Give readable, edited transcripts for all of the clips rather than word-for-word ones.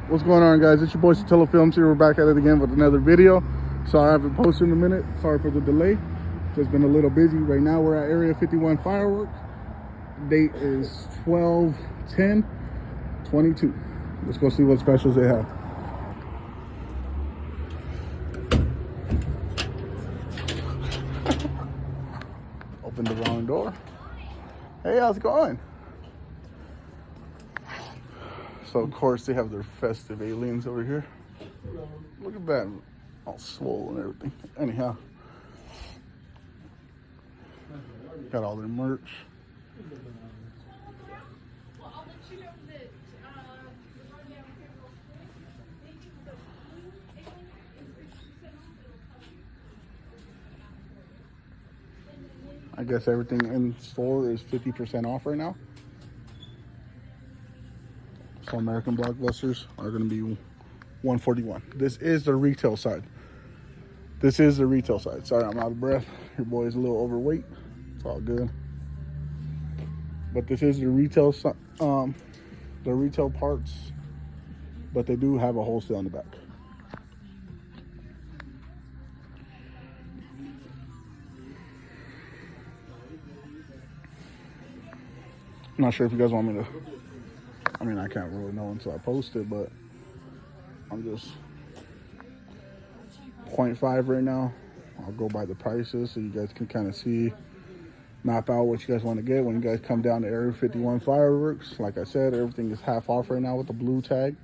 What's going on, guys? It's your boy Satilla Films here. We're back at it again with another video. Sorry I haven't posted in a minute. Sorry for the delay. Just been a little busy. Right now we're at Area 51 Firework. Date is 12/10/22. Let's go see what specials they have. Open the wrong door. Hey, how's it going? So of course they have their festive aliens over here. Look at that, all swole and everything. Anyhow, got all their merch. I guess everything in store is 50% off right now. So American blockbusters are going to be $141. This is the retail side. Sorry, I'm out of breath. Your boy's a little overweight. It's all good. But this is the retail parts. But they do have a wholesale in the back. I'm not sure if you guys want me to. I mean, I can't really know until I post it, but I'm just 0.5 right now. I'll go by the prices so you guys can kind of see, map out what you guys want to get when you guys come down to Area 51 Fireworks. Like I said, everything is half off right now with the blue tag.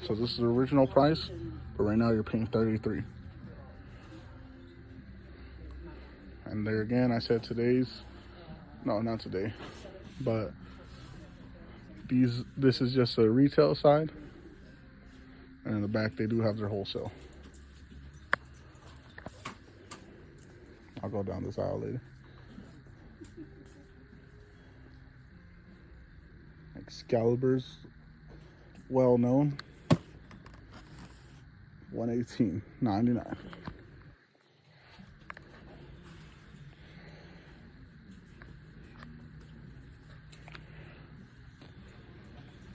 So this is the original price, but right now you're paying $33. And there again, I said no, not today, but this is just the retail side, and in the back they do have their wholesale. I'll go down this aisle later. Excalibur's well known. $118.99.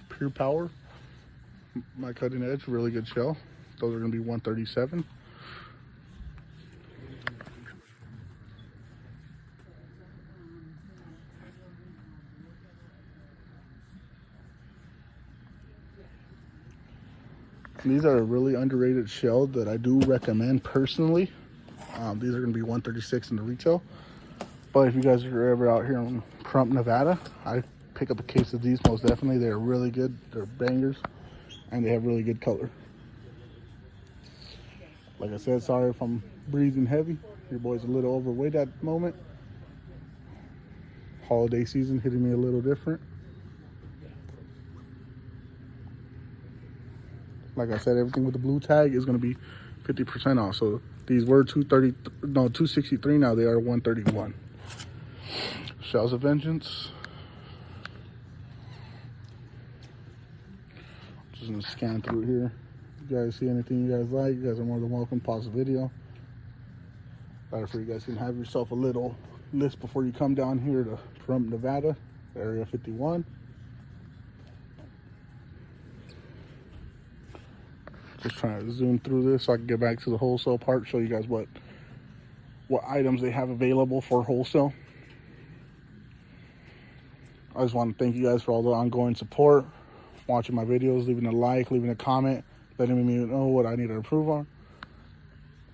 Pure Power, my cutting edge, really good shell. Those are going to be $137. These are a really underrated shell that I do recommend personally. These are going to be $136 in the retail. But if you guys are ever out here in Crump, Nevada, I pick up a case of these most definitely. They're really good. They're bangers, and they have really good color. Like I said, sorry if I'm breathing heavy. Your boy's a little overweight at the moment. Holiday season hitting me a little different. Like I said, everything with the blue tag is going to be 50% off. So these were $263. Now they are $131. Shells of Vengeance. Just gonna scan through here. If you guys see anything you guys like, you guys are more than welcome. Pause the video. Better for you guys can have yourself a little list before you come down here to from Nevada, Area 51. Just trying to zoom through this so I can get back to the wholesale part, show you guys what items they have available for wholesale. I just want to thank you guys for all the ongoing support, watching my videos, leaving a like, leaving a comment, letting me know what I need to improve on.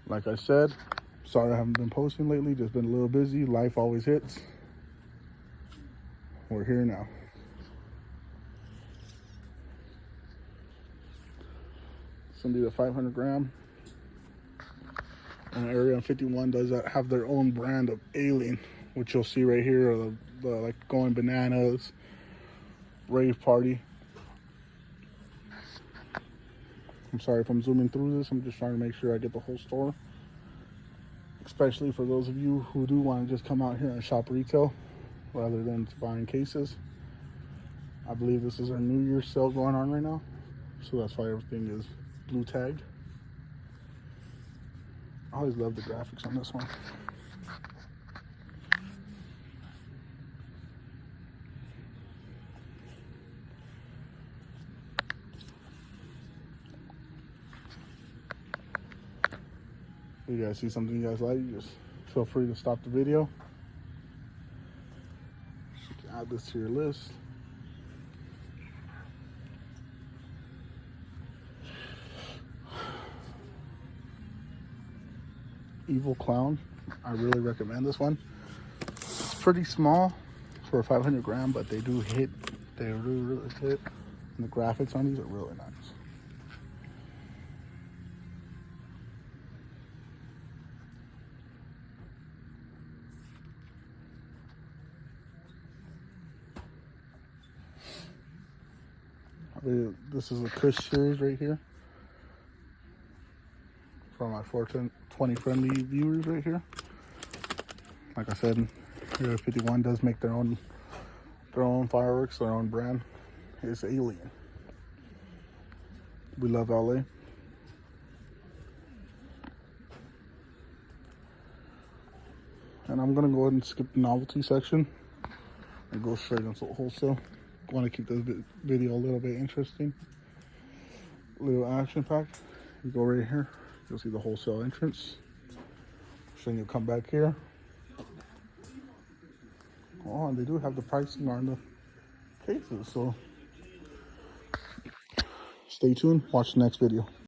Like I said, sorry I haven't been posting lately, just been a little busy. Life always hits. We're here now. It's gonna be the 500 gram. And Area 51 does have their own brand of alien, which you'll see right here, the like Going Bananas, Rave Party. I'm sorry if I'm zooming through this. I'm just trying to make sure I get the whole store. Especially for those of you who do want to just come out here and shop retail rather than buying cases. I believe this is our New Year's sale going on right now. So that's why everything is blue tagged. I always love the graphics on this one. you guys see something you guys like, just feel free to stop the video. You can add this to your list. Evil Clown. I really recommend this one. It's pretty small for a 500 gram, but they do hit. They really hit. And the graphics on these are really nice. This is a Kush series right here. For my 420 friendly viewers right here. Like I said, Area 51 does make their own fireworks, their own brand. It's Alien. We love LA. And I'm gonna go ahead and skip the novelty section and go straight into wholesale. I want to keep this video a little bit interesting, a little action packed. You go right here, you'll see the wholesale entrance. So then you'll come back here. Oh, and they do have the pricing on the cases, so stay tuned, watch the next video.